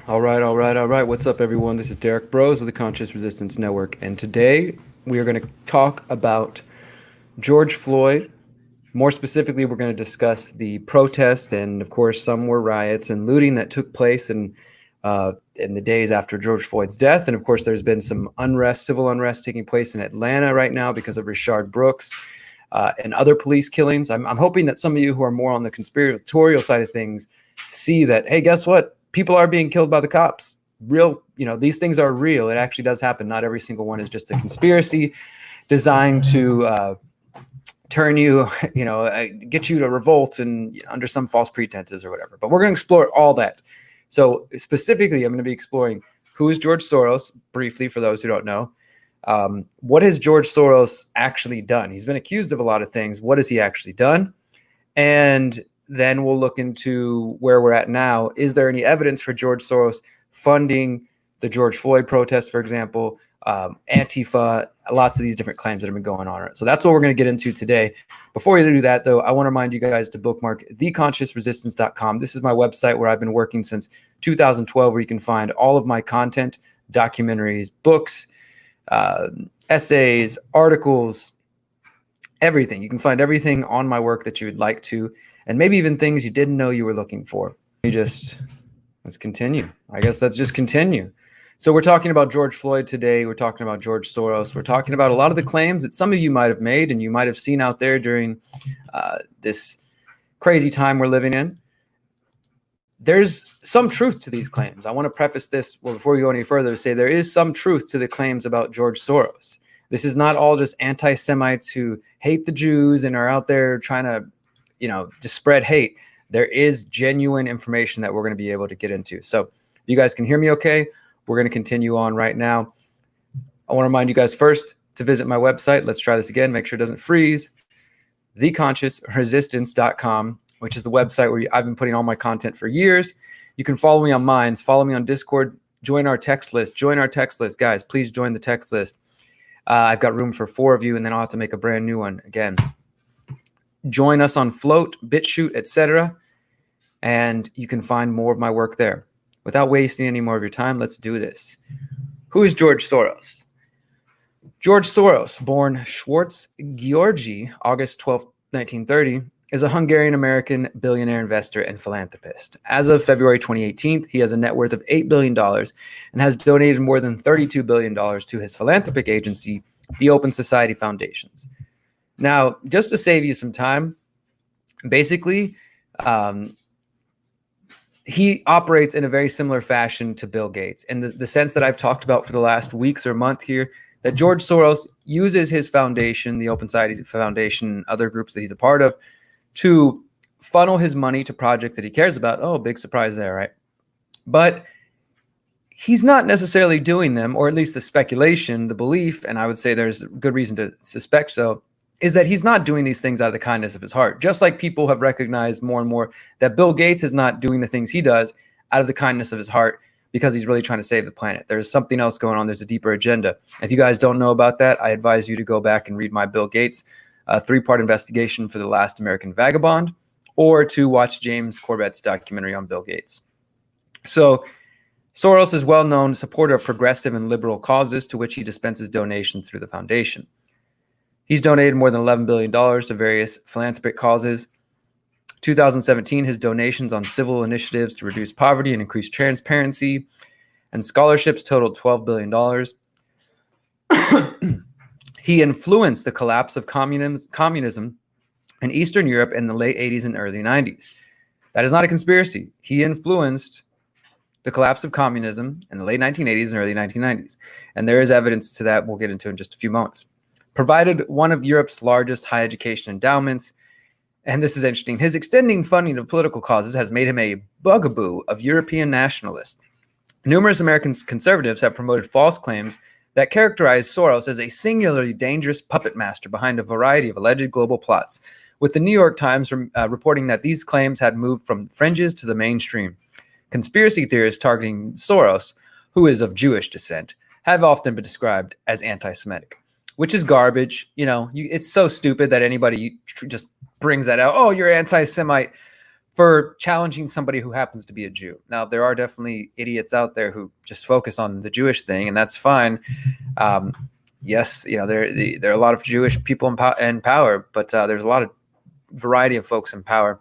All right. What's up, everyone? This is Derrick Broze of the Conscious Resistance Network, and today we are going to talk about George Floyd. More specifically, we're going to discuss the protests, and of course, some were riots and looting that took place in the days after George Floyd's death. And of course, there's been some unrest, civil unrest, taking place in Atlanta right now because of Rayshard Brooks and other police killings. I'm hoping that some of you who are more on the conspiratorial side of things see that, hey, guess what? People are being killed by the cops. Real, these things are real. It actually does happen. Not every single one is just a conspiracy designed to turn you, get you to revolt and under some false pretenses or whatever. But we're going to explore all that. So specifically, I'm going to be exploring who is George Soros, briefly, for those who don't know. What has George Soros actually done? He's been accused of a lot of things. What has he actually done? And then we'll look into where we're at now. Is there any evidence for George Soros funding the George Floyd protests, for example, Antifa, lots of these different claims that have been going on. So that's what we're going to get into today. Before we do that, though, I want to remind you guys to bookmark theconsciousresistance.com. This is my website where I've been working since 2012, where you can find all of my content, documentaries, books, essays, articles, everything. You can find everything on my work that you would like to, and maybe even things you didn't know you were looking for. Let's continue. I guess let's just continue. So we're talking about George Floyd today. We're talking about George Soros. We're talking about a lot of the claims that some of you might have made and you might have seen out there during this crazy time we're living in. There's some truth to these claims. I want to preface this before we go any further to say there is some truth to the claims about George Soros. This is not all just anti-Semites who hate the Jews and are out there trying to, just spread hate. There is genuine information that we're going to be able to get into. So if you guys can hear me okay, we're going to continue on right now. I want to remind you guys first to visit my website. Let's try this again. Make sure it doesn't freeze. theconsciousresistance.com, which is the website where I've been putting all my content for years. You can follow me on Minds, follow me on Discord, join our text list. Guys, please join the text list. I've got room for 4 of you, and then I'll have to make a brand new one again. Join us on Float, BitChute, etc. And you can find more of my work there. Without wasting any more of your time, let's do this. Who is George Soros? George Soros, born George, August 12, 1930, is a Hungarian-American billionaire investor and philanthropist. As of February 2018, he has a net worth of $8 billion and has donated more than $32 billion to his philanthropic agency, the Open Society Foundations. Now, just to save you some time, basically, he operates in a very similar fashion to Bill Gates, in the sense that I've talked about for the last weeks or month here, that George Soros uses his foundation, the Open Society Foundation, and other groups that he's a part of, to funnel his money to projects that he cares about. Oh, big surprise there, right? But he's not necessarily doing them, or at least the speculation, the belief, and I would say there's good reason to suspect so, is that he's not doing these things out of the kindness of his heart. Just like people have recognized more and more that Bill Gates is not doing the things he does out of the kindness of his heart because he's really trying to save the planet. There's something else going on. There's a deeper agenda. If you guys don't know about that, I advise you to go back and read my Bill Gates 3-part investigation for The Last American Vagabond, or to watch James Corbett's documentary on Bill Gates. So Soros is well-known supporter of progressive and liberal causes to which he dispenses donations through the foundation. He's donated more than $11 billion to various philanthropic causes. 2017, his donations on civil initiatives to reduce poverty and increase transparency and scholarships totaled $12 billion. He influenced the collapse of communism in Eastern Europe in the late 80s and early 90s. That is not a conspiracy. He influenced the collapse of communism in the late 1980s and early 1990s. And there is evidence to that we'll get into in just a few moments. Provided one of Europe's largest higher education endowments, and this is interesting, his extending funding of political causes has made him a bugaboo of European nationalists. Numerous American conservatives have promoted false claims that characterize Soros as a singularly dangerous puppet master behind a variety of alleged global plots, with the New York Times reporting that these claims had moved from fringes to the mainstream. Conspiracy theorists targeting Soros, who is of Jewish descent, have often been described as anti-Semitic, which is garbage. It's so stupid that anybody just brings that out. Oh, you're anti-Semite. for challenging somebody who happens to be a Jew. Now, there are definitely idiots out there who just focus on the Jewish thing, and that's fine. Yes, there are a lot of Jewish people in power, but there's a lot of variety of folks in power.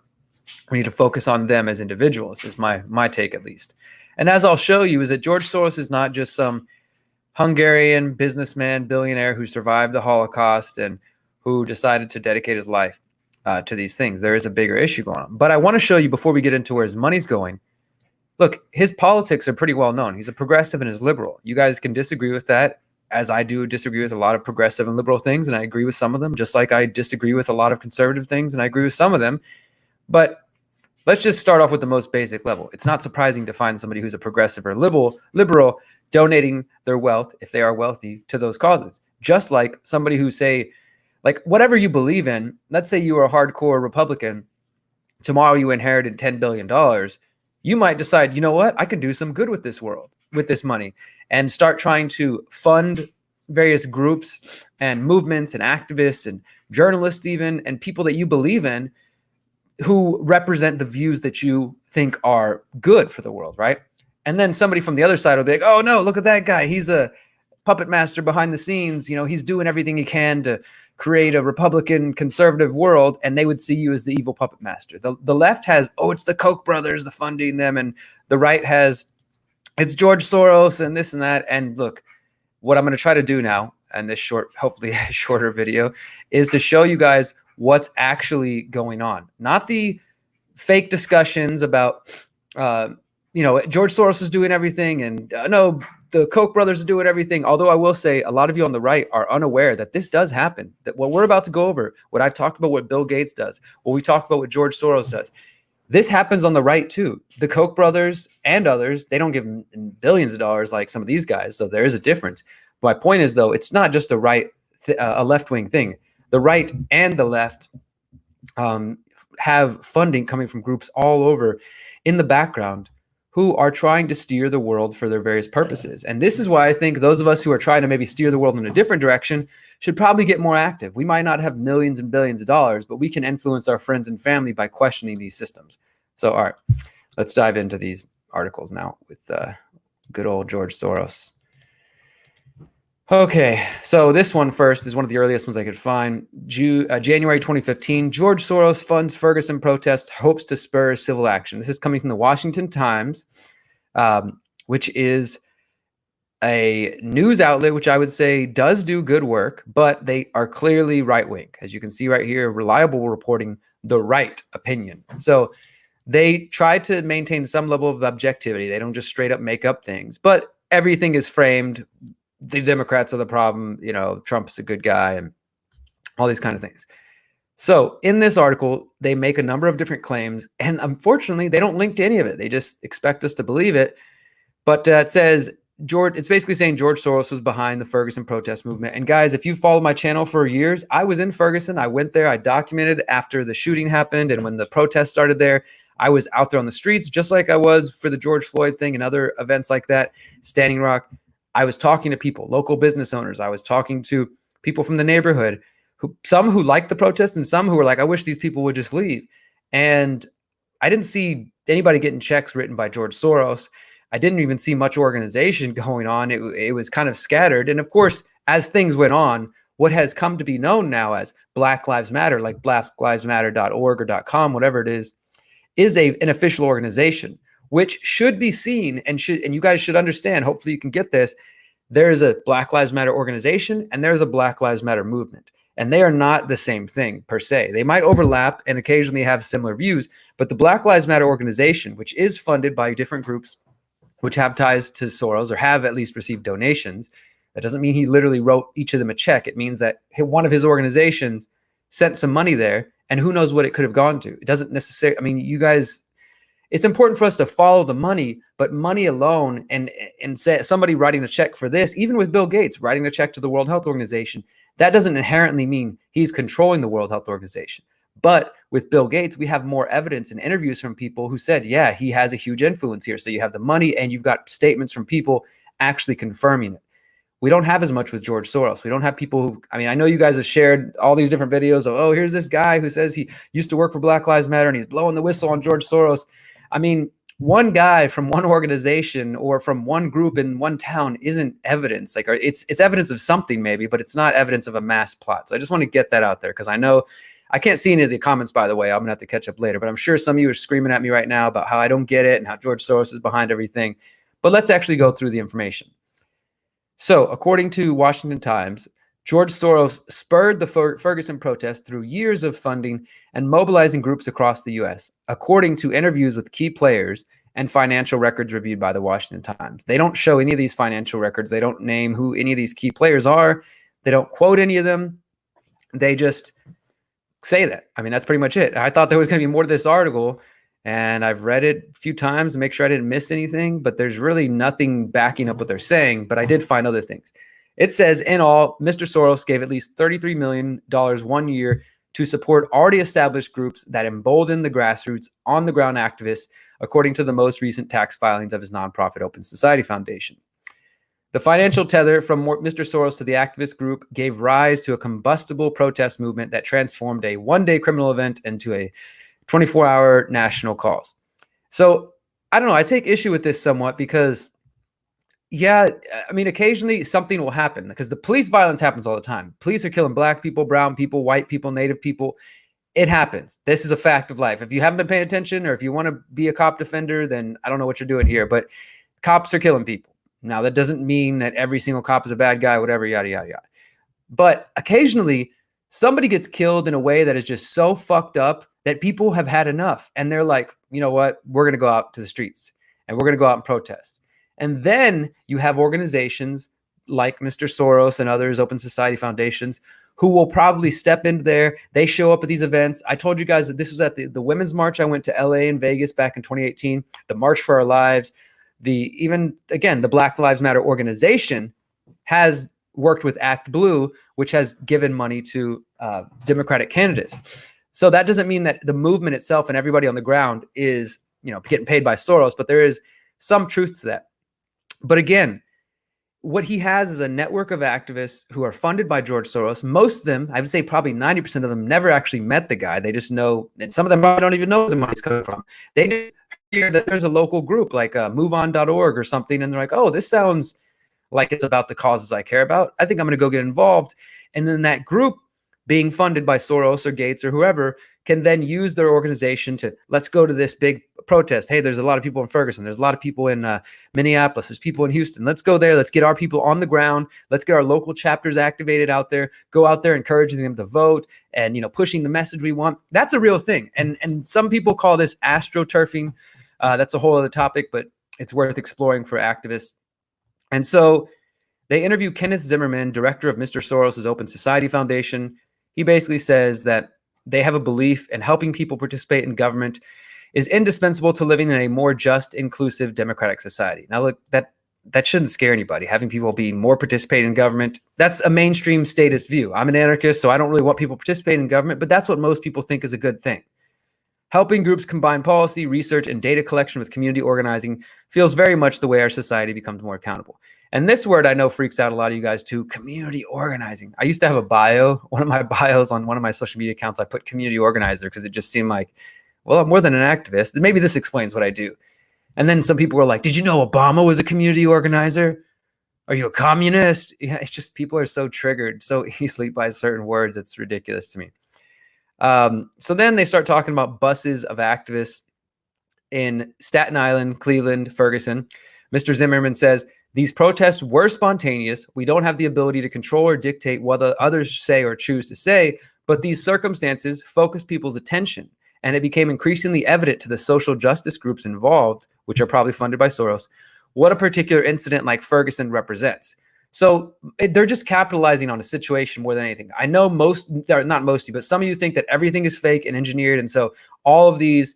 We need to focus on them as individuals, is my take at least. And as I'll show you, is that George Soros is not just some Hungarian businessman, billionaire who survived the Holocaust and who decided to dedicate his life to these things. There is a bigger issue going on. But I want to show you, before we get into where his money's going, look, his politics are pretty well known. He's a progressive and is liberal. You guys can disagree with that, as I do disagree with a lot of progressive and liberal things, and I agree with some of them, just like I disagree with a lot of conservative things, and I agree with some of them. But let's just start off with the most basic level. It's not surprising to find somebody who's a progressive or liberal donating their wealth, if they are wealthy, to those causes. Just like somebody who say, like, whatever you believe in, let's say you are a hardcore Republican, tomorrow you inherited $10 billion, you might decide, you know what, I can do some good with this world, with this money, and start trying to fund various groups and movements and activists and journalists even, and people that you believe in who represent the views that you think are good for the world, right? And then somebody from the other side will be like, oh no, look at that guy. He's a puppet master behind the scenes. He's doing everything he can to create a Republican conservative world. And they would see you as the evil puppet master. The left has, oh, it's the Koch brothers, the funding them. And the right has, it's George Soros and this and that. And look, what I'm going to try to do now, and this hopefully shorter video, is to show you guys what's actually going on. Not the fake discussions about, George Soros is doing everything, and no, the Koch brothers are doing everything. Although I will say a lot of you on the right are unaware that this does happen, that what we're about to go over, what I've talked about, what Bill Gates does, what we talked about, what George Soros does, this happens on the right too. The Koch brothers and others, they don't give billions of dollars like some of these guys. So there is a difference. My point is, though, it's not just a left-wing thing. The right and the left have funding coming from groups all over in the background who are trying to steer the world for their various purposes. And this is why I think those of us who are trying to maybe steer the world in a different direction should probably get more active. We might not have millions and billions of dollars, but we can influence our friends and family by questioning these systems. So, all right, let's dive into these articles now with good old George Soros. Okay, so this one first is one of the earliest ones I could find. January 2015, George Soros funds Ferguson protest, hopes to spur civil action. This is coming from the Washington Times, which is a news outlet, which I would say does do good work, but they are clearly right-wing. As you can see right here, reliable reporting, the right opinion. So they try to maintain some level of objectivity. They don't just straight up make up things, but everything is framed. The Democrats are the problem, Trump's a good guy, and all these kind of things. So in this article, they make a number of different claims, and unfortunately, they don't link to any of it. They just expect us to believe it. But it says, it's basically saying George Soros was behind the Ferguson protest movement. And guys, if you follow my channel for years, I was in Ferguson. I went there. I documented after the shooting happened, and when the protest started there, I was out there on the streets, just like I was for the George Floyd thing and other events like that, Standing Rock. I was talking to people, local business owners. I was talking to people from the neighborhood, some who liked the protest and some who were like, I wish these people would just leave. And I didn't see anybody getting checks written by George Soros. I didn't even see much organization going on. It was kind of scattered. And of course, as things went on, what has come to be known now as Black Lives Matter, like blacklivesmatter.org or .com, whatever it is an official organization, which should be seen and you guys should understand, hopefully you can get this, there is a Black Lives Matter organization and there's a Black Lives Matter movement. And they are not the same thing per se. They might overlap and occasionally have similar views, but the Black Lives Matter organization, which is funded by different groups which have ties to Soros or have at least received donations, that doesn't mean he literally wrote each of them a check. It means that one of his organizations sent some money there, and who knows what it could have gone to. It doesn't necessarily, you guys, it's important for us to follow the money, but money alone and say somebody writing a check for this, even with Bill Gates writing a check to the World Health Organization, that doesn't inherently mean he's controlling the World Health Organization. But with Bill Gates, we have more evidence and interviews from people who said, yeah, he has a huge influence here. So you have the money and you've got statements from people actually confirming it. We don't have as much with George Soros. We don't have people who, I mean, I know you guys have shared all these different videos of, oh, here's this guy who says he used to work for Black Lives Matter and he's blowing the whistle on George Soros. I mean, one guy from one organization or from one group in one town isn't evidence. Like, it's evidence of something maybe, but it's not evidence of a mass plot. So I just want to get that out there, because I know I can't see any of the comments, by the way. I'm gonna have to catch up later, but I'm sure some of you are screaming at me right now about how I don't get it and how George Soros is behind everything. But let's actually go through the information. So, according to Washington Times, George Soros spurred the Ferguson protest through years of funding and mobilizing groups across the U.S., according to interviews with key players and financial records reviewed by the Washington Times. They don't show any of these financial records. They don't name who any of these key players are. They don't quote any of them. They just say that. I mean, that's pretty much it. I thought there was going to be more to this article, and I've read it a few times to make sure I didn't miss anything, but there's really nothing backing up what they're saying. But I did find other things. It says, in all, Mr. Soros gave at least $33 million 1 year to support already established groups that embolden the grassroots, on-the-ground activists, according to the most recent tax filings of his nonprofit Open Society Foundation. The financial tether from Mr. Soros to the activist group gave rise to a combustible protest movement that transformed a one-day criminal event into a 24-hour national cause. So, I don't know. I take issue with this somewhat because, yeah, I mean, occasionally something will happen because the police violence happens all the time. Police are killing black people, brown people, white people, native people. It happens. This is a fact of life. If you haven't been paying attention, or if you want to be a cop defender, then I don't know what you're doing here, but cops are killing people. Now, that doesn't mean that every single cop is a bad guy, whatever, yada, yada, yada. But occasionally somebody gets killed in a way that is just so fucked up that people have had enough. And they're like, you know what? We're going to go out to the streets and we're going to go out and protest. And then you have organizations like Mr. Soros and others, Open Society Foundations, who will probably step into there. They show up at these events. I told you guys that this was at the Women's March. I went to LA and Vegas back in 2018, the March for Our Lives. The Black Lives Matter organization has worked with Act Blue, which has given money to Democratic candidates. So that doesn't mean that the movement itself and everybody on the ground is, getting paid by Soros, but there is some truth to that. But again, what he has is a network of activists who are funded by George Soros. Most of them, I would say probably 90% of them, never actually met the guy. They just know, and some of them probably don't even know where the money's coming from. They just hear that there's a local group like moveon.org or something, and they're like, oh, this sounds like it's about the causes I care about. I think I'm going to go get involved. And then that group, being funded by Soros or Gates or whoever, can then use their organization to, let's go to this big protest. Hey, there's a lot of people in Ferguson. There's a lot of people in Minneapolis. There's people in Houston. Let's go there. Let's get our people on the ground. Let's get our local chapters activated out there. Go out there, encouraging them to vote and, pushing the message we want. That's a real thing. And some people call this astroturfing. That's a whole other topic, but it's worth exploring for activists. And so they interview Kenneth Zimmerman, director of Mr. Soros' Open Society Foundation. He basically says that they have a belief in helping people participate in government is indispensable to living in a more just, inclusive, democratic society. Now, look, that shouldn't scare anybody, having people be more participating in government. That's a mainstream statist view. I'm an anarchist, so I don't really want people participating in government, but that's what most people think is a good thing. Helping groups combine policy, research, and data collection with community organizing feels very much the way our society becomes more accountable. And this word I know freaks out a lot of you guys too, community organizing. I used to have a bio, one of my bios on one of my social media accounts, I put community organizer because it just seemed like, well, I'm more than an activist. Maybe this explains what I do. And then some people were like, did you know Obama was a community organizer? Are you a communist? Yeah, it's just people are so triggered so easily by certain words. It's ridiculous to me. So then they start talking about buses of activists in Staten Island, Cleveland, Ferguson. Mr. Zimmerman says, these protests were spontaneous. We don't have the ability to control or dictate what others say or choose to say, but these circumstances focused people's attention, and it became increasingly evident to the social justice groups involved, which are probably funded by Soros, what a particular incident like Ferguson represents. So they're just capitalizing on a situation more than anything. I know not mostly, but some of you think that everything is fake and engineered, and so all of these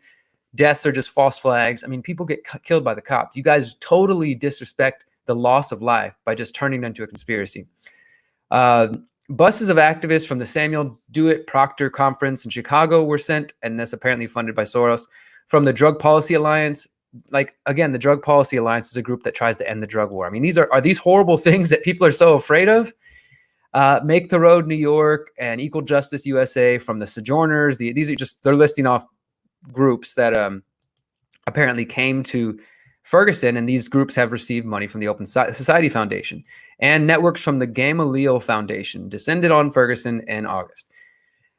deaths are just false flags. I mean, people get killed by the cops. You guys totally disrespect the loss of life by just turning it into a conspiracy. Buses of activists from the Samuel Dewitt Proctor Conference in Chicago were sent, and that's apparently funded by Soros. From the Drug Policy Alliance, like, again, the Drug Policy Alliance is a group that tries to end the drug war. I mean, these are these horrible things that people are so afraid of. Make the Road New York and Equal Justice USA, from the Sojourners. These are just, they're listing off groups that apparently came to Ferguson, and these groups have received money from the Open Society Foundation, and networks from the Gamaliel Foundation descended on Ferguson in August.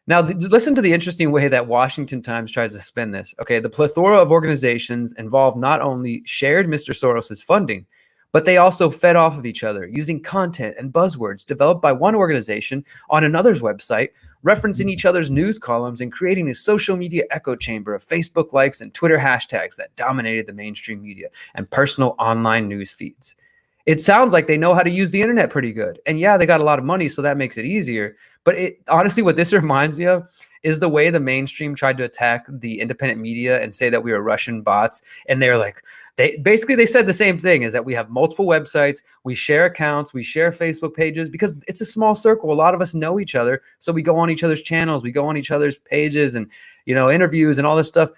Now, listen to the interesting way that Washington Times tries to spin this. Okay, the plethora of organizations involved not only shared Mr. Soros's funding, but they also fed off of each other using content and buzzwords developed by one organization on another's website, referencing each other's news columns and creating a social media echo chamber of Facebook likes and Twitter hashtags that dominated the mainstream media and personal online news feeds. It sounds like they know how to use the internet pretty good. And yeah, they got a lot of money, so that makes it easier. But honestly, what this reminds me of is the way the mainstream tried to attack the independent media and say that we were Russian bots. And they're like, they said the same thing, is that we have multiple websites, we share accounts, we share Facebook pages, because it's a small circle. A lot of us know each other. So we go on each other's channels, we go on each other's pages and, interviews and all this stuff.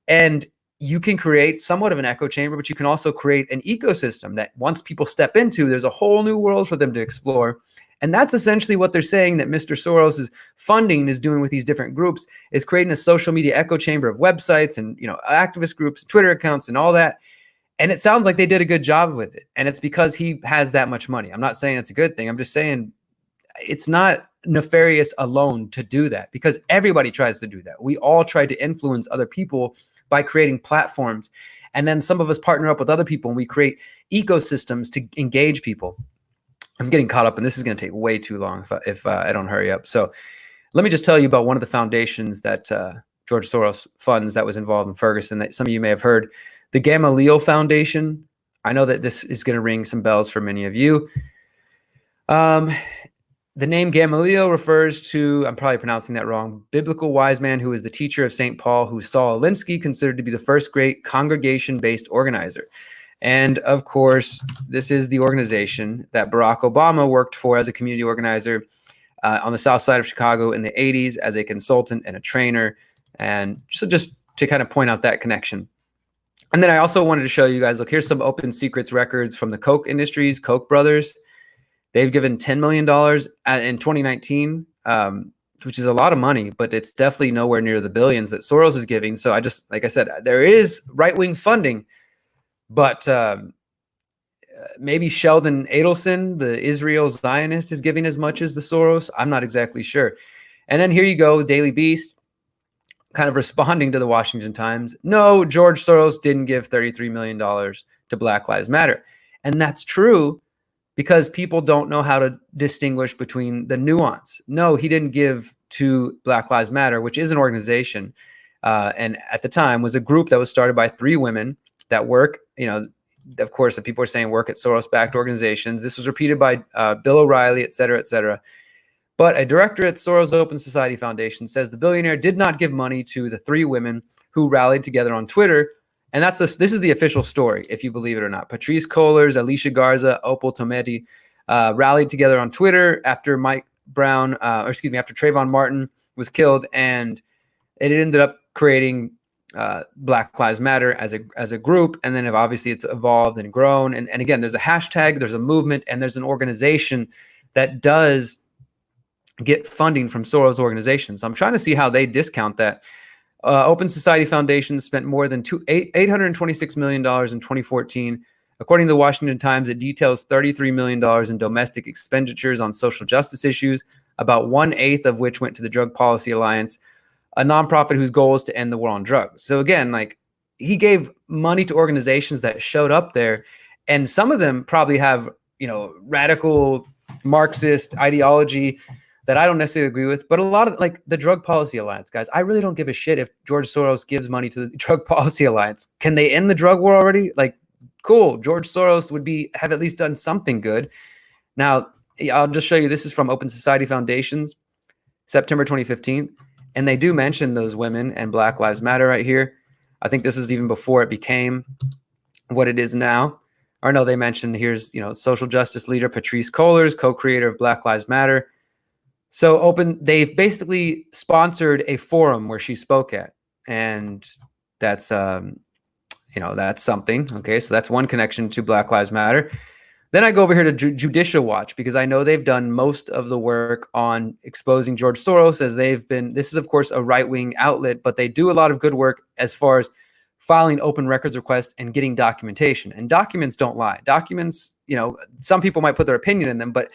And you can create somewhat of an echo chamber, but you can also create an ecosystem that once people step into, there's a whole new world for them to explore. And that's essentially what they're saying that Mr. Soros's funding is doing with these different groups, is creating a social media echo chamber of websites and, activist groups, Twitter accounts and all that. And it sounds like they did a good job with it. And it's because he has that much money. I'm not saying it's a good thing. I'm just saying it's not nefarious alone to do that, because everybody tries to do that. We all try to influence other people by creating platforms. And then some of us partner up with other people and we create ecosystems to engage people. I'm getting caught up, and this is going to take way too long if I don't hurry up. So let me just tell you about one of the foundations that George Soros funds that was involved in Ferguson that some of you may have heard, the Gamaliel Foundation. I know that this is going to ring some bells for many of you. The name Gamaliel refers to, I'm probably pronouncing that wrong, biblical wise man who was the teacher of St. Paul, who Saul Alinsky considered to be the first great congregation-based organizer. And of course, this is the organization that Barack Obama worked for as a community organizer on the south side of Chicago in the 80s as a consultant and a trainer. And so just to kind of point out that connection. And then I also wanted to show you guys, look, here's some open secrets records from the Koch industries, Koch brothers. They've given $10 million in 2019, which is a lot of money, but it's definitely nowhere near the billions that Soros is giving. So like I said, there is right-wing funding, but maybe Sheldon Adelson, the Israel Zionist, is giving as much as the Soros. I'm not exactly sure. And then here you go, Daily Beast, kind of responding to the Washington Times. No, George Soros didn't give $33 million to Black Lives Matter. And that's true, because people don't know how to distinguish between the nuance. No, he didn't give to Black Lives Matter, which is an organization, and at the time was a group that was started by 3 women that work, of course, the people are saying work at Soros-backed organizations. This was repeated by Bill O'Reilly, et cetera, et cetera. But a director at Soros Open Society Foundation says the billionaire did not give money to the 3 women who rallied together on Twitter. And this is the official story, if you believe it or not. Patrisse Cullors, Alicia Garza, Opal Tometi rallied together on Twitter after after Trayvon Martin was killed, and it ended up creating Black Lives Matter as a group. And then obviously it's evolved and grown. And again, there's a hashtag, there's a movement, and there's an organization that does get funding from Soros organizations. So I'm trying to see how they discount that. Open Society Foundation spent more than $826 million in 2014. According to the Washington Times, it details $33 million in domestic expenditures on social justice issues, about 1/8 of which went to the Drug Policy Alliance, a nonprofit whose goal is to end the war on drugs. So again, like, he gave money to organizations that showed up there, and some of them probably have, radical Marxist ideology that I don't necessarily agree with, but a lot of, like, the Drug Policy Alliance, guys, I really don't give a shit if George Soros gives money to the Drug Policy Alliance. Can they end the drug war already? Like, cool. George Soros would have at least done something good. Now, I'll just show you. This is from Open Society Foundations, September 2015. And they do mention those women and Black Lives Matter right here. I think this is even before it became what it is now. Or no, they mentioned here's, social justice leader Patrisse Cullors, co-creator of Black Lives Matter. So they've basically sponsored a forum where she spoke at. And that's, that's something. Okay, so that's one connection to Black Lives Matter. Then I go over here to Judicial Watch, because I know they've done most of the work on exposing George Soros, as this is of course a right-wing outlet, but they do a lot of good work as far as filing open records requests and getting documentation. And documents don't lie. Documents, some people might put their opinion in them, but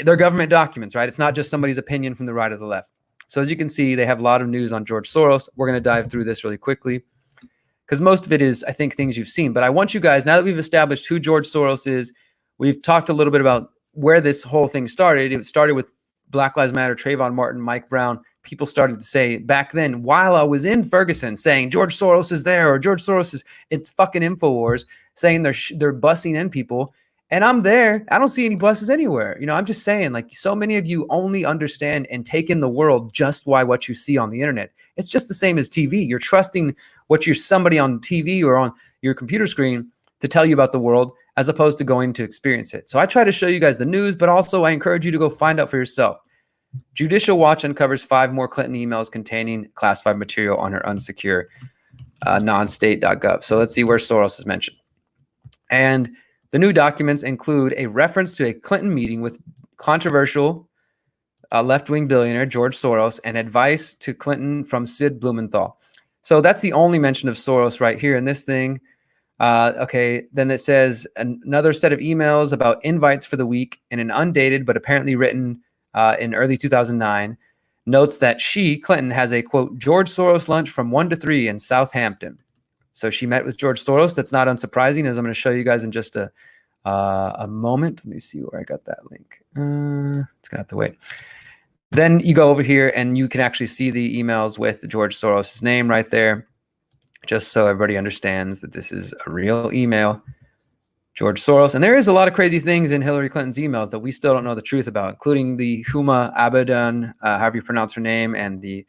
they're government documents, right? It's not just somebody's opinion from the right or the left. So as you can see, they have a lot of news on George Soros. We're going to dive through this really quickly, because most of it is, I think, things you've seen. But I want you guys, now that we've established who George Soros is, we've talked a little bit about where this whole thing started. It started with Black Lives Matter, Trayvon Martin, Mike Brown. People started to say back then, while I was in Ferguson, saying George Soros is there, or George Soros is, it's fucking InfoWars, saying they're bussing in people. And I'm there. I don't see any buses anywhere. I'm just saying, like, so many of you only understand and take in the world just by what you see on the internet. It's just the same as TV. You're trusting somebody on TV or on your computer screen to tell you about the world, as opposed to going to experience it. So I try to show you guys the news, but also I encourage you to go find out for yourself. Judicial Watch uncovers 5 more Clinton emails containing classified material on her unsecure nonstate.gov. So let's see where Soros is mentioned. And the new documents include a reference to a Clinton meeting with controversial left-wing billionaire George Soros and advice to Clinton from Sid Blumenthal. So that's the only mention of Soros right here in this thing. Okay, then it says another set of emails about invites for the week in an undated but apparently written in early 2009, notes that Clinton, has a, quote, George Soros lunch from 1 to 3 in Southampton. So she met with George Soros. That's not unsurprising, as I'm going to show you guys in just a moment. Let me see where I got that link. It's going to have to wait. Then you go over here and you can actually see the emails with George Soros' name right there, just so everybody understands that this is a real email. George Soros. And there is a lot of crazy things in Hillary Clinton's emails that we still don't know the truth about, including the Huma Abedin, however you pronounce her name, and the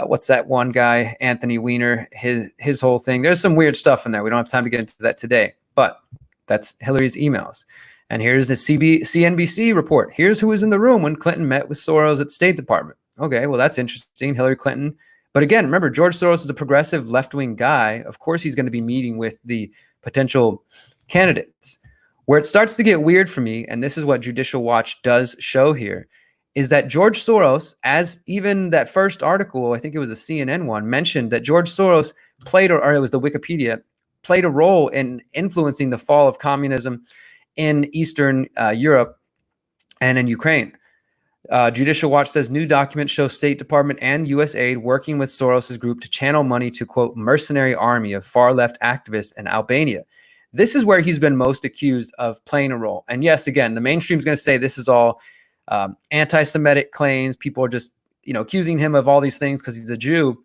what's that one guy, Anthony Weiner, his whole thing. There's some weird stuff in there. We don't have time to get into that today, but that's Hillary's emails. And here's the CNBC report. Here's who was in the room when Clinton met with Soros at the State Department. Okay, well, that's interesting. Hillary Clinton. But again, remember, George Soros is a progressive left-wing guy. Of course, he's going to be meeting with the potential candidates. Where it starts to get weird for me, and this is what Judicial Watch does show here, is that George Soros, as even that first article, I think it was a CNN one, mentioned that George Soros played, or it was the Wikipedia, played a role in influencing the fall of communism in Eastern Europe and in Ukraine. Judicial Watch says new documents show State Department and USAID working with Soros's group to channel money to, quote, mercenary army of far-left activists in Albania. This is where he's been most accused of playing a role. And yes, again, the mainstream is going to say this is all anti-Semitic claims. People are just, accusing him of all these things because he's a Jew.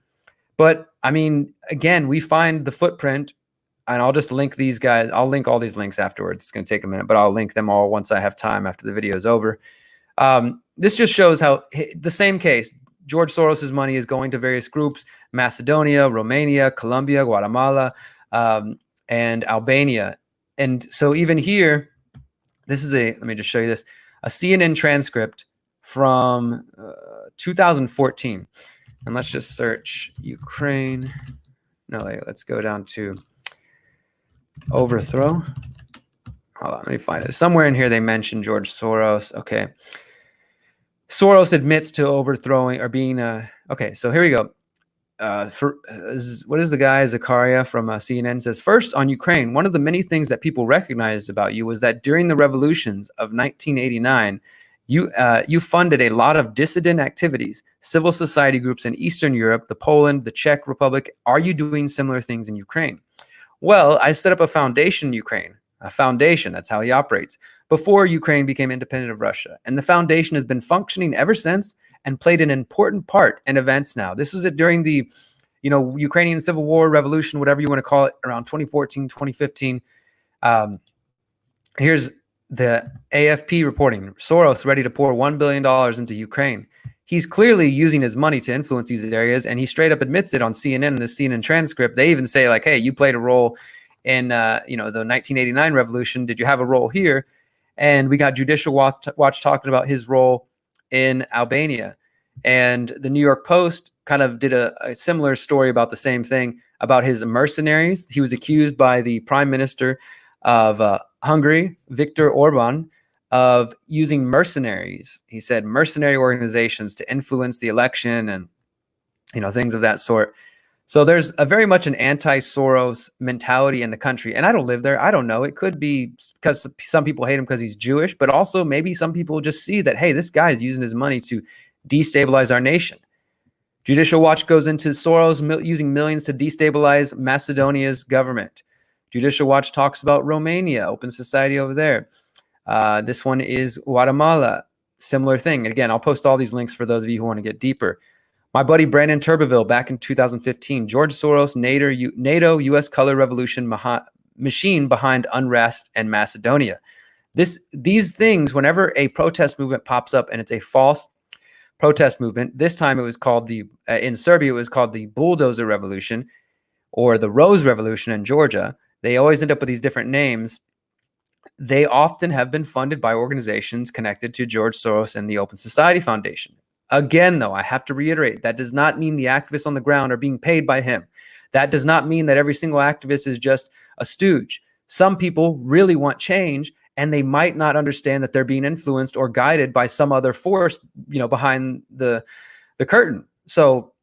But I mean, again, we find the footprint, and I'll just link these guys. I'll link all these links afterwards. It's going to take a minute, but I'll link them all once I have time after the video is over. This just shows how the same case, George Soros's money is going to various groups: Macedonia, Romania, Colombia, Guatemala, and Albania. And so even here, let me just show you this, a CNN transcript from 2014. And let's just search Ukraine. No, let's go down to overthrow. Hold on, let me find it. Somewhere in here they mentioned George Soros. Okay. Soros admits to overthrowing or being okay, so here we go. What is the guy, Zakaria from CNN says, first on Ukraine, one of the many things that people recognized about you was that during the revolutions of 1989, you funded a lot of dissident activities, civil society groups in Eastern Europe, the Poland, the Czech Republic. Are you doing similar things in Ukraine? Well, I set up a foundation in Ukraine, a foundation, that's how he operates, before Ukraine became independent of Russia. And the foundation has been functioning ever since and played an important part in events now. This was during the, Ukrainian Civil War, revolution, whatever you want to call it, around 2014, 2015. Here's the AFP reporting. Soros ready to pour $1 billion into Ukraine. He's clearly using his money to influence these areas, and he straight up admits it on CNN in the CNN transcript. They even say, like, hey, you played a role in the 1989 revolution. Did you have a role here? And we got Judicial Watch talking about his role in Albania. And the New York Post kind of did a similar story about the same thing, about his mercenaries. He was accused by the Prime Minister of Hungary, Viktor Orban, of using mercenaries. He said mercenary organizations to influence the election and, things of that sort. So there's a very much an anti-Soros mentality in the country. And I don't live there. I don't know. It could be because some people hate him because he's Jewish, but also maybe some people just see that, hey, this guy is using his money to destabilize our nation. Judicial Watch goes into Soros using millions to destabilize Macedonia's government. Judicial Watch talks about Romania, open society over there. This one is Guatemala, similar thing. Again, I'll post all these links for those of you who want to get deeper. My buddy Brandon Turbeville, back in 2015, George Soros, NATO U.S. color revolution machine behind unrest in Macedonia. These things, whenever a protest movement pops up and it's a false protest movement, this time it was called in Serbia, it was called the Bulldozer Revolution or the Rose Revolution in Georgia. They always end up with these different names. They often have been funded by organizations connected to George Soros and the Open Society Foundation. Again, though, I have to reiterate, that does not mean the activists on the ground are being paid by him. That does not mean that every single activist is just a stooge. Some people really want change, and they might not understand that they're being influenced or guided by some other force, behind the curtain. So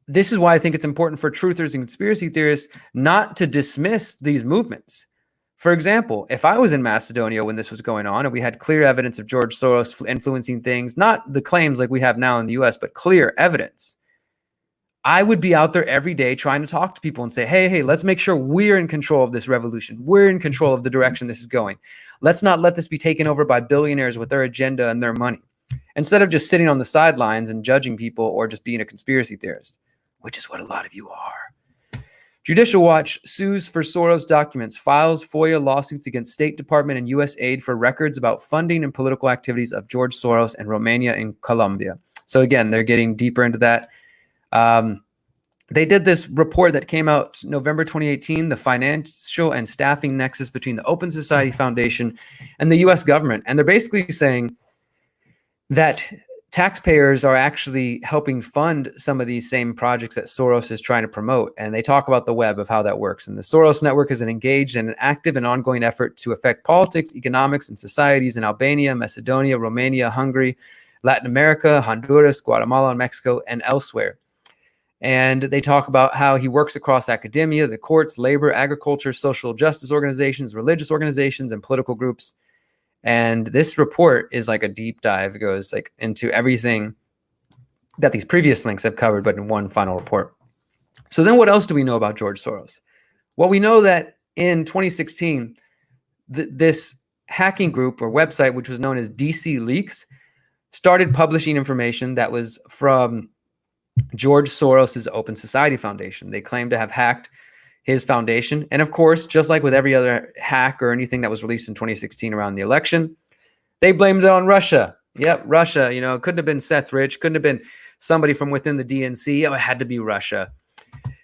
this is why I think it's important for truthers and conspiracy theorists not to dismiss these movements. For example, if I was in Macedonia when this was going on and we had clear evidence of George Soros influencing things, not the claims like we have now in the US, but clear evidence, I would be out there every day trying to talk to people and say, hey, let's make sure we're in control of this revolution. We're in control of the direction this is going. Let's not let this be taken over by billionaires with their agenda and their money, instead of just sitting on the sidelines and judging people or just being a conspiracy theorist, which is what a lot of you are. Judicial Watch sues for Soros documents, files FOIA lawsuits against State Department and U.S. aid for records about funding and political activities of George Soros and Romania and Colombia. So again, they're getting deeper into that. They did this report that came out November 2018, the financial and staffing nexus between the Open Society Foundation and the U.S. government. And they're basically saying that taxpayers are actually helping fund some of these same projects that Soros is trying to promote. And they talk about the web of how that works. And the Soros network is engaged in an active and ongoing effort to affect politics, economics, and societies in Albania, Macedonia, Romania, Hungary, Latin America, Honduras, Guatemala, Mexico, and elsewhere. And they talk about how he works across academia, the courts, labor, agriculture, social justice organizations, religious organizations, and political groups. And this report is like a deep dive. It goes like into everything that these previous links have covered, but in one final report. So then what else do we know about George Soros? Well, we know that in 2016, this hacking group or website, which was known as DC Leaks, started publishing information that was from George Soros's Open Society Foundation. They claimed to have hacked his foundation. And of course, just like with every other hack or anything that was released in 2016 around the election, they blamed it on Russia. Yep, Russia. It couldn't have been Seth Rich, couldn't have been somebody from within the DNC. It had to be Russia.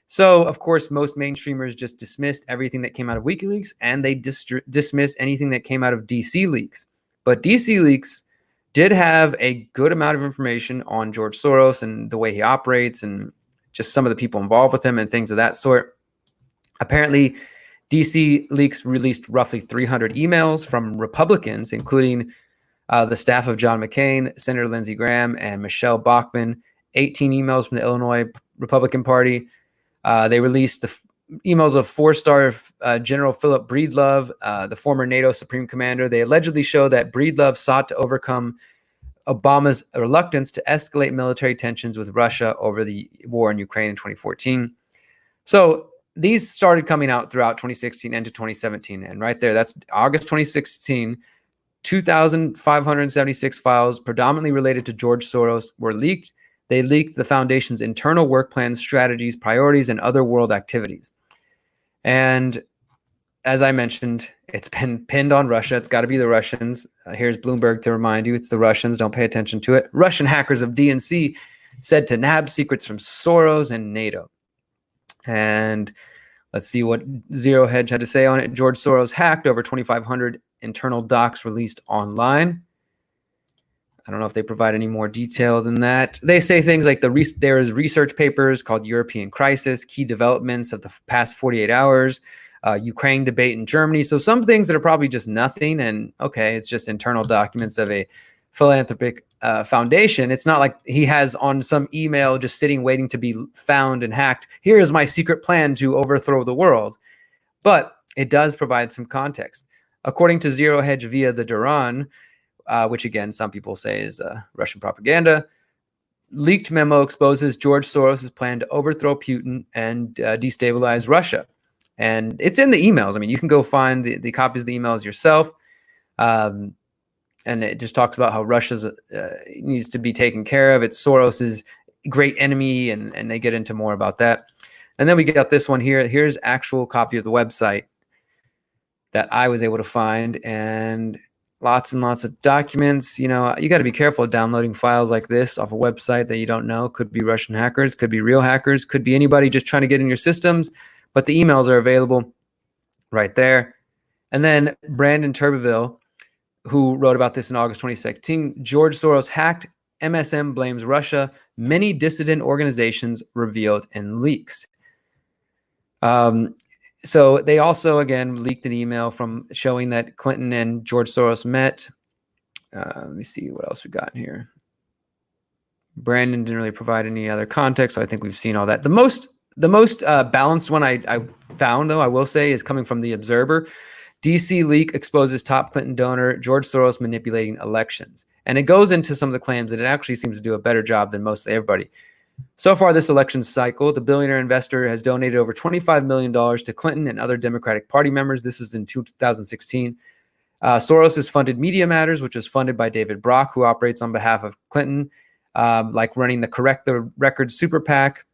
So, of course, most mainstreamers just dismissed everything that came out of WikiLeaks, and they dismissed anything that came out of DC Leaks. But DC Leaks did have a good amount of information on George Soros and the way he operates and just some of the people involved with him and things of that sort. Apparently, DC Leaks released roughly 300 emails from Republicans, including the staff of John McCain, Senator Lindsey Graham, and Michelle Bachmann, 18 emails from the Illinois Republican Party. They released the emails of four-star General Philip Breedlove, the former NATO Supreme Commander. They allegedly show that Breedlove sought to overcome Obama's reluctance to escalate military tensions with Russia over the war in Ukraine in 2014. So these started coming out throughout 2016 into 2017. And right there, that's August 2016, 2,576 files predominantly related to George Soros were leaked. They leaked the foundation's internal work plans, strategies, priorities, and other world activities. And as I mentioned, it's been pinned on Russia. It's got to be the Russians. Here's Bloomberg to remind you, it's the Russians. Don't pay attention to it. Russian hackers of DNC said to nab secrets from Soros and NATO. And let's see what Zero Hedge had to say on it. George Soros hacked over 2,500 internal docs released online. I don't know if they provide any more detail than that. They say things like there is research papers called European Crisis, Key Developments of the past 48 hours, Ukraine debate in Germany. So some things that are probably just nothing. And okay, it's just internal documents of a philanthropic foundation. It's not like he has on some email just sitting waiting to be found and hacked. Here is my secret plan to overthrow the world. But it does provide some context. According to Zero Hedge via the Duran, which again, some people say is Russian propaganda, leaked memo exposes George Soros' plan to overthrow Putin and destabilize Russia. And it's in the emails. I mean, you can go find the copies of the emails yourself. And it just talks about how Russia needs to be taken care of. It's Soros's great enemy, and they get into more about that. And then we got this one here. Here's actual copy of the website that I was able to find, and lots and lots of documents. You know, you got to be careful downloading files like this off a website that you don't know. Could be Russian hackers, could be real hackers, could be anybody just trying to get in your systems. But the emails are available right there. And then Brandon Turbeville, who wrote about this in August 2016, George Soros hacked, MSM blames Russia, many dissident organizations revealed in leaks. So they also, again, leaked an email from showing that Clinton and George Soros met. Let me see what else we got in here. Brandon didn't really provide any other context, so I think we've seen all that. The most balanced one I found, though, I will say, is coming from The Observer. DC leak exposes top Clinton donor George Soros manipulating elections. And it goes into some of the claims that it actually seems to do a better job than mostly everybody. So far this election cycle, the billionaire investor has donated over $25 million to Clinton and other Democratic Party members. This was in 2016. Soros has funded Media Matters, which is funded by David Brock, who operates on behalf of Clinton, like running the Correct the Record super PAC.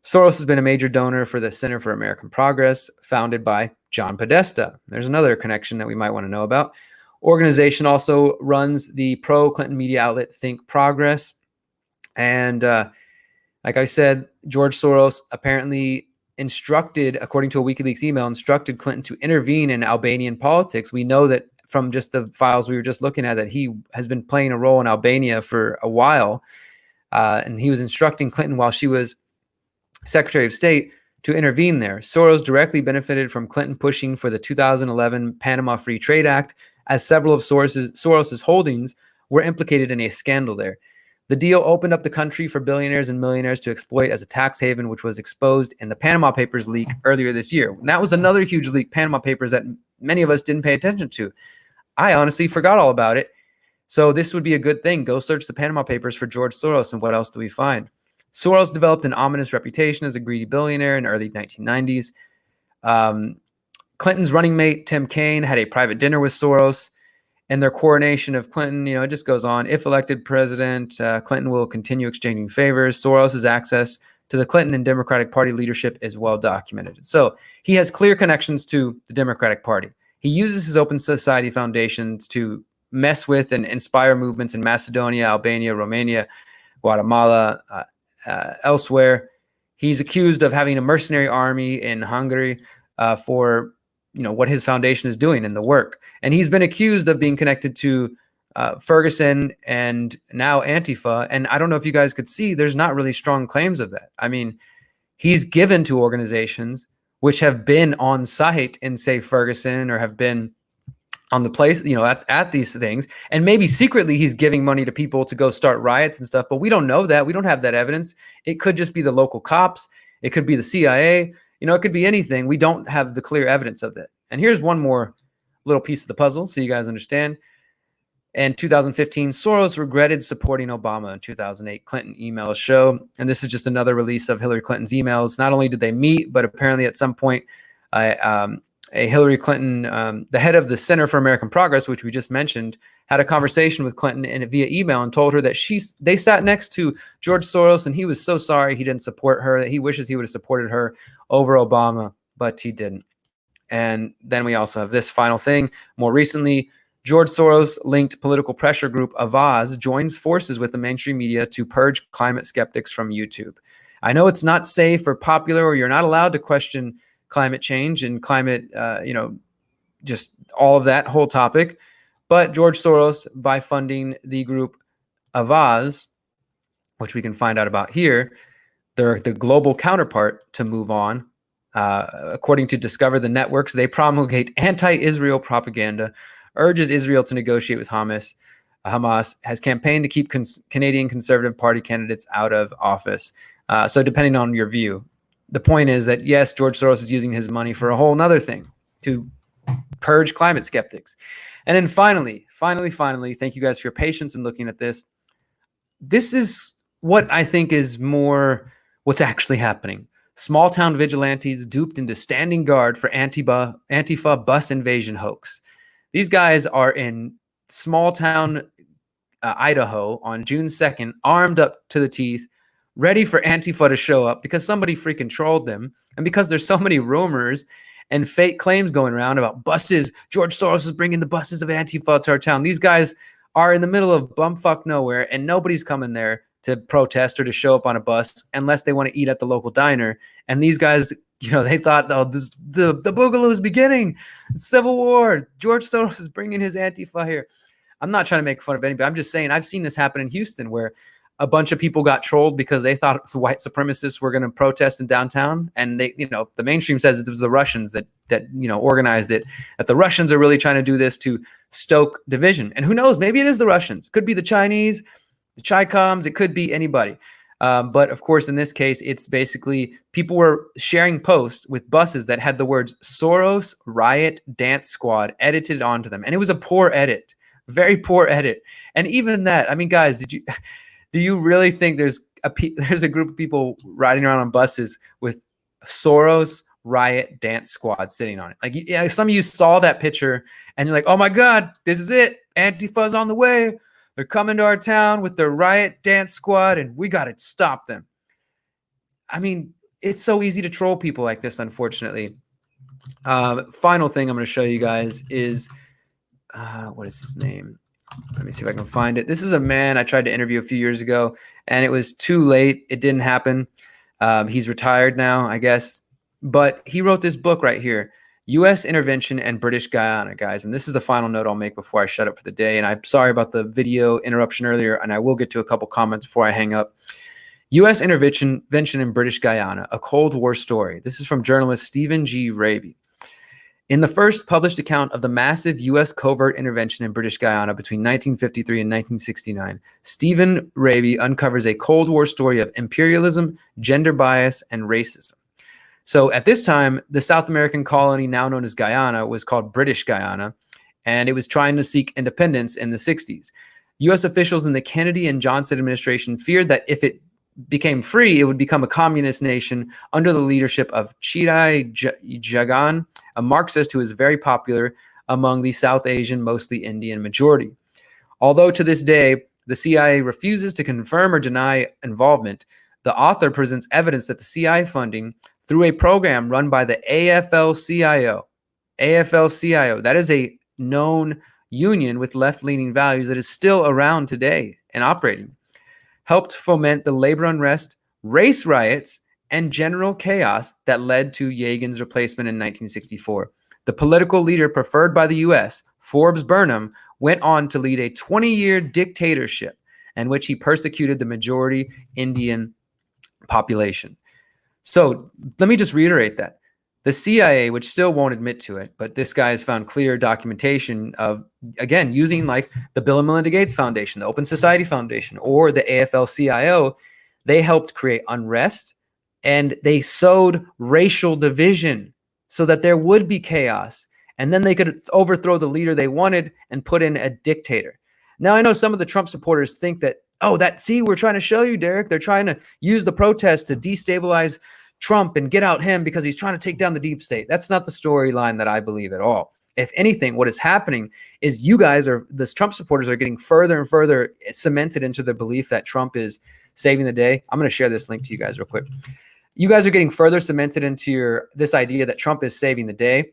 Soros has been a major donor for the Center for American Progress, founded by John Podesta. There's another connection that we might want to know about. Organization also runs the pro-Clinton media outlet Think Progress. And like I said, George Soros apparently instructed, according to a WikiLeaks email, instructed Clinton to intervene in Albanian politics. We know that from just the files we were just looking at that he has been playing a role in Albania for a while. And he was instructing Clinton while she was Secretary of State to intervene there. Soros directly benefited from Clinton pushing for the 2011 Panama Free Trade Act, as several of Soros's holdings were implicated in a scandal there. The deal opened up the country for billionaires and millionaires to exploit as a tax haven, which was exposed in the Panama Papers leak earlier this year. And that was another huge leak, Panama Papers, that many of us didn't pay attention to. I honestly forgot all about it. So this would be a good thing. Go search the Panama Papers for George Soros, and what else do we find? Soros developed an ominous reputation as a greedy billionaire in the early 1990s. Clinton's running mate, Tim Kaine, had a private dinner with Soros. And their coronation of Clinton, it just goes on. If elected president, Clinton will continue exchanging favors. Soros's access to the Clinton and Democratic Party leadership is well documented. So he has clear connections to the Democratic Party. He uses his Open Society foundations to mess with and inspire movements in Macedonia, Albania, Romania, Guatemala, elsewhere. He's accused of having a mercenary army in Hungary for what his foundation is doing in the work. And he's been accused of being connected to Ferguson and now Antifa. And I don't know if you guys could see, there's not really strong claims of that. I mean, he's given to organizations which have been on site in, say, Ferguson, or have been on the place, at these things. And maybe secretly he's giving money to people to go start riots and stuff, but we don't know that. We don't have that evidence. It could just be the local cops. It could be the CIA. It could be anything. We don't have the clear evidence of that. And here's one more little piece of the puzzle so you guys understand. In 2015, Soros regretted supporting Obama. In 2008, Clinton emails show. And this is just another release of Hillary Clinton's emails. Not only did they meet, but apparently at some point, a Hillary Clinton, the head of the Center for American Progress, which we just mentioned, had a conversation with Clinton via email and told her that they sat next to George Soros, and he was so sorry he didn't support her, that he wishes he would have supported her over Obama, but he didn't. And then we also have this final thing. More recently, George Soros-linked political pressure group Avaz joins forces with the mainstream media to purge climate skeptics from YouTube. I know it's not safe or popular, or you're not allowed to question climate change and climate, just all of that whole topic. But George Soros, by funding the group Avaz, which we can find out about here, they're the global counterpart to Move On. According to Discover the Networks, they promulgate anti-Israel propaganda, urges Israel to negotiate with Hamas, has campaigned to keep Canadian Conservative Party candidates out of office. So depending on your view, the point is that, yes, George Soros is using his money for a whole nother thing, to purge climate skeptics. And then finally, thank you guys for your patience in looking at this. This is what I think is more what's actually happening. Small town vigilantes duped into standing guard for Antifa bus invasion hoax. These guys are in small town Idaho on June 2nd, armed up to the teeth, ready for Antifa to show up because somebody freaking trolled them. And because there's so many rumors and fake claims going around about buses, George Soros is bringing the buses of Antifa to our town. These guys are in the middle of bumfuck nowhere, and nobody's coming there to protest or to show up on a bus unless they want to eat at the local diner. And these guys, they thought, oh, the boogaloo is beginning. It's civil war. George Soros is bringing his Antifa here. I'm not trying to make fun of anybody. I'm just saying I've seen this happen in Houston, where a bunch of people got trolled because they thought white supremacists were going to protest in downtown. And they, the mainstream says it was the Russians that organized it, that the Russians are really trying to do this to stoke division. And who knows, maybe it is the Russians. Could be the Chinese, the Chi-Coms, it could be anybody. But of course, in this case, it's basically people were sharing posts with buses that had the words Soros Riot Dance Squad edited onto them. And it was a poor edit, very poor edit. And even that, I mean, guys, do you really think there's a group of people riding around on buses with Soros Riot Dance Squad sitting on it? Like, yeah, some of you saw that picture and you're like, oh my God, this is it. Antifa's on the way. They're coming to our town with their Riot Dance Squad and we got to stop them. I mean, it's so easy to troll people like this, unfortunately. Final thing I'm going to show you guys is, what is his name? Let me see if I can find it. This is a man I tried to interview a few years ago, and it was too late. It didn't happen. He's retired now, I guess. But he wrote this book right here, U.S. Intervention and British Guyana, guys. And this is the final note I'll make before I shut up for the day. And I'm sorry about the video interruption earlier, and I will get to a couple comments before I hang up. U.S. Intervention in British Guyana, a Cold War story. This is from journalist Stephen G. Raby. In the first published account of the massive U.S. covert intervention in British Guyana between 1953 and 1969, Stephen Raby uncovers a Cold War story of imperialism, gender bias, and racism. So at this time, the South American colony now known as Guyana was called British Guyana, and it was trying to seek independence in the 60s. U.S. officials in the Kennedy and Johnson administration feared that if it became free, it would become a communist nation under the leadership of Chirai Jagan, a Marxist who is very popular among the South Asian, mostly Indian majority. Although to this day, the CIA refuses to confirm or deny involvement, the author presents evidence that the CIA funding through a program run by the AFL-CIO. AFL-CIO, that is a known union with left-leaning values that is still around today and operating, helped foment the labor unrest, race riots, and general chaos that led to Yagin's replacement in 1964. The political leader preferred by the U.S., Forbes Burnham, went on to lead a 20-year dictatorship in which he persecuted the majority Indian population. So let me just reiterate that. The CIA, which still won't admit to it, but this guy has found clear documentation of, again, using like the Bill and Melinda Gates Foundation, the Open Society Foundation, or the AFL-CIO, they helped create unrest and they sowed racial division so that there would be chaos. And then they could overthrow the leader they wanted and put in a dictator. Now, I know some of the Trump supporters think that, we're trying to show you, Derek, they're trying to use the protests to destabilize Trump and get out him because he's trying to take down the deep state. That's not the storyline that I believe at all. If anything, what is happening is the Trump supporters are getting further and further cemented into the belief that Trump is saving the day. I'm going to share this link to you guys real quick. You guys are getting further cemented into this idea that Trump is saving the day,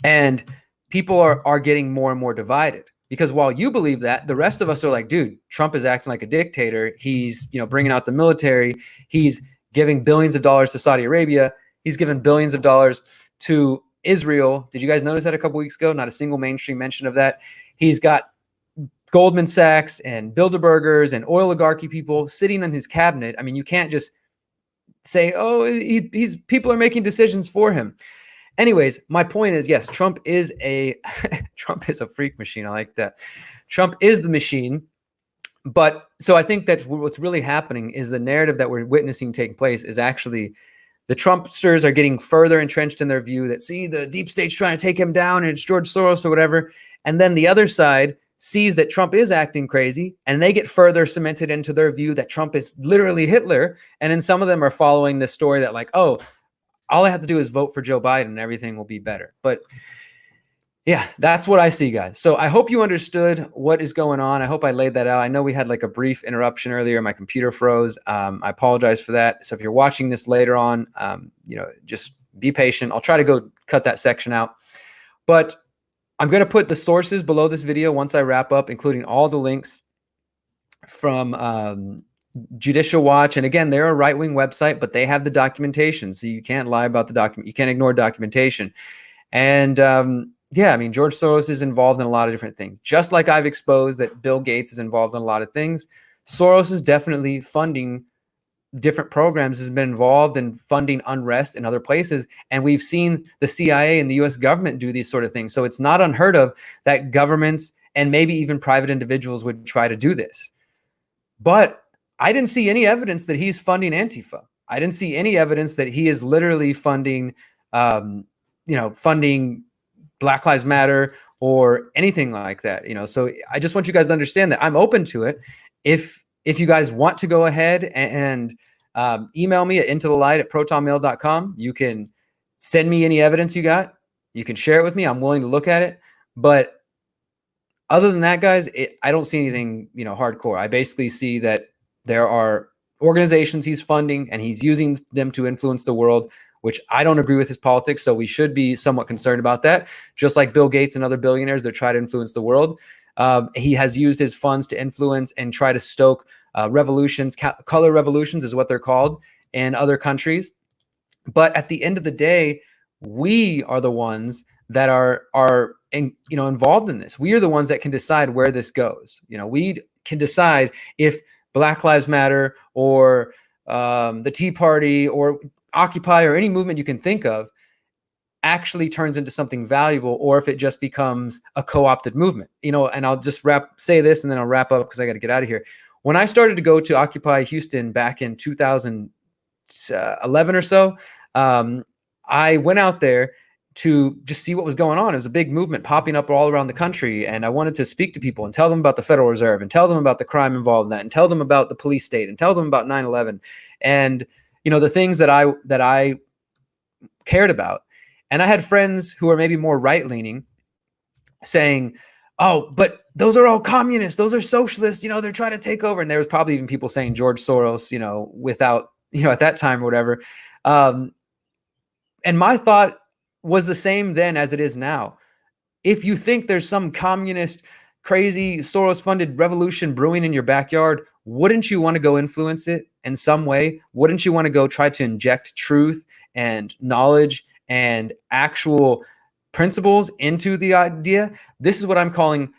and people are getting more and more divided. Because while you believe that, the rest of us are like, dude, Trump is acting like a dictator. He's, bringing out the military. He's giving billions of dollars to Saudi Arabia. He's given billions of dollars to Israel. Did you guys notice that a couple weeks ago? Not a single mainstream mention of that. He's got Goldman Sachs and Bilderbergers and oil oligarchy people sitting in his cabinet. I mean, you can't just say, oh, he's people are making decisions for him. Anyways, my point is, yes, Trump is a freak machine. I like that. Trump is the machine. But so I think that what's really happening is the narrative that we're witnessing take place is actually the Trumpsters are getting further entrenched in their view that, see, the deep state's trying to take him down and it's George Soros or whatever. And then the other side sees that Trump is acting crazy and they get further cemented into their view that Trump is literally Hitler. And then some of them are following this story that like, oh, all I have to do is vote for Joe Biden and everything will be better. But yeah, that's what I see, guys. So I hope you understood what is going on. I hope I laid that out. I know we had like a brief interruption earlier. My computer froze. I apologize for that. So if you're watching this later on, just be patient. I'll try to go cut that section out. But I'm going to put the sources below this video once I wrap up, including all the links from Judicial Watch. And again, they're a right-wing website, but they have the documentation. So you can't lie about the document. You can't ignore documentation. And yeah, I mean, George Soros is involved in a lot of different things. Just like I've exposed that Bill Gates is involved in a lot of things, Soros is definitely funding different programs, has been involved in funding unrest in other places. And we've seen the CIA and the US government do these sort of things. So it's not unheard of that governments and maybe even private individuals would try to do this. But I didn't see any evidence that he's funding Antifa. I didn't see any evidence that he is literally funding, funding Black Lives Matter or anything like that. So I just want you guys to understand that I'm open to it. If you guys want to go ahead and email me at intothe light@protonmail.com, you can send me any evidence you got. You can share it with me. I'm willing to look at it. But other than that, guys, I don't see anything, hardcore. I basically see that there are organizations he's funding and he's using them to influence the world, which I don't agree with his politics. So we should be somewhat concerned about that. Just like Bill Gates and other billionaires that try to influence the world. He has used his funds to influence and try to stoke revolutions. Color revolutions is what they're called in other countries. But at the end of the day, we are the ones that are involved in this. We are the ones that can decide where this goes. We can decide if Black Lives Matter or the Tea Party or Occupy or any movement you can think of actually turns into something valuable, or if it just becomes a co-opted movement. And I'll just say this and then I'll wrap up because I got to get out of here. When I started to go to Occupy Houston back in 2011 or so, I went out there to just see what was going on. It was a big movement popping up all around the country. And I wanted to speak to people and tell them about the Federal Reserve and tell them about the crime involved in that and tell them about the police state and tell them about 9/11 and, the things that I cared about. And I had friends who are maybe more right-leaning saying, oh, but those are all communists. Those are socialists. They're trying to take over. And there was probably even people saying George Soros, without, at that time or whatever. And my thought was the same then as it is now. If you think there's some communist, crazy Soros-funded revolution brewing in your backyard, wouldn't you want to go influence it in some way? Wouldn't you want to go try to inject truth and knowledge and actual principles into the idea? This is what I'm calling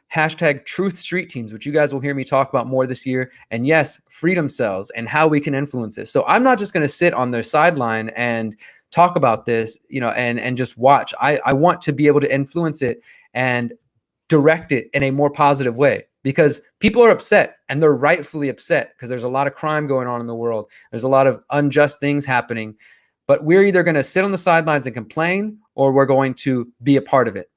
#truth street teams, which you guys will hear me talk about more this year. And yes, freedom cells and how we can influence this. So I'm not just going to sit on the sideline and talk about this, and just watch. I want to be able to influence it and direct it in a more positive way, because people are upset and they're rightfully upset because there's a lot of crime going on in the world. There's a lot of unjust things happening. But we're either going to sit on the sidelines and complain, or we're going to be a part of it.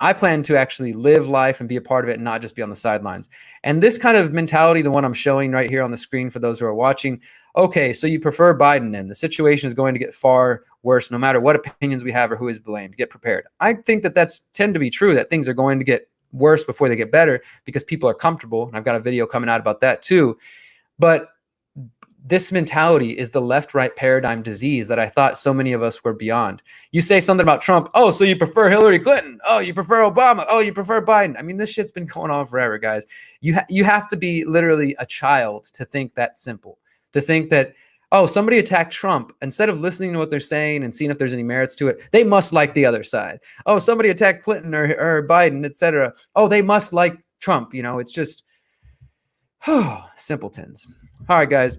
I plan to actually live life and be a part of it and not just be on the sidelines. And this kind of mentality, the one I'm showing right here on the screen for those who are watching, okay, so you prefer Biden then. The situation is going to get far worse no matter what opinions we have or who is blamed. Get prepared. I think that that's tend to be true, that things are going to get worse before they get better because people are comfortable. And I've got a video coming out about that too. But this mentality is the left-right paradigm disease that I thought so many of us were beyond. You say something about Trump. Oh, so you prefer Hillary Clinton. Oh, you prefer Obama. Oh, you prefer Biden. I mean, this shit's been going on forever, guys. You have to be literally a child to think that simple, to think that, oh, somebody attacked Trump. Instead of listening to what they're saying and seeing if there's any merits to it, they must like the other side. Oh, somebody attacked Clinton or Biden, etc. Oh, they must like Trump. You know, it's just simpletons. All right, guys,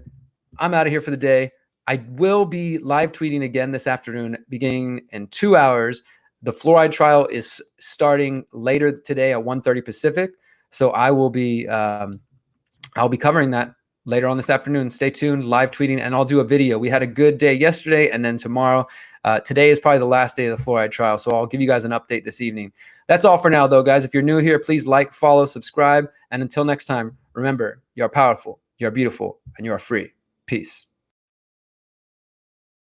I'm out of here for the day. I will be live tweeting again this afternoon, beginning in 2 hours. The fluoride trial is starting later today at 1:30 Pacific. So I will be I'll be covering that later on this afternoon. Stay tuned, live tweeting, and I'll do a video. We had a good day yesterday, and then tomorrow. Today is probably the last day of the fluoride trial, so I'll give you guys an update this evening. That's all for now, though, guys. If you're new here, please like, follow, subscribe, and until next time, remember, you are powerful, you are beautiful, and you are free. Peace.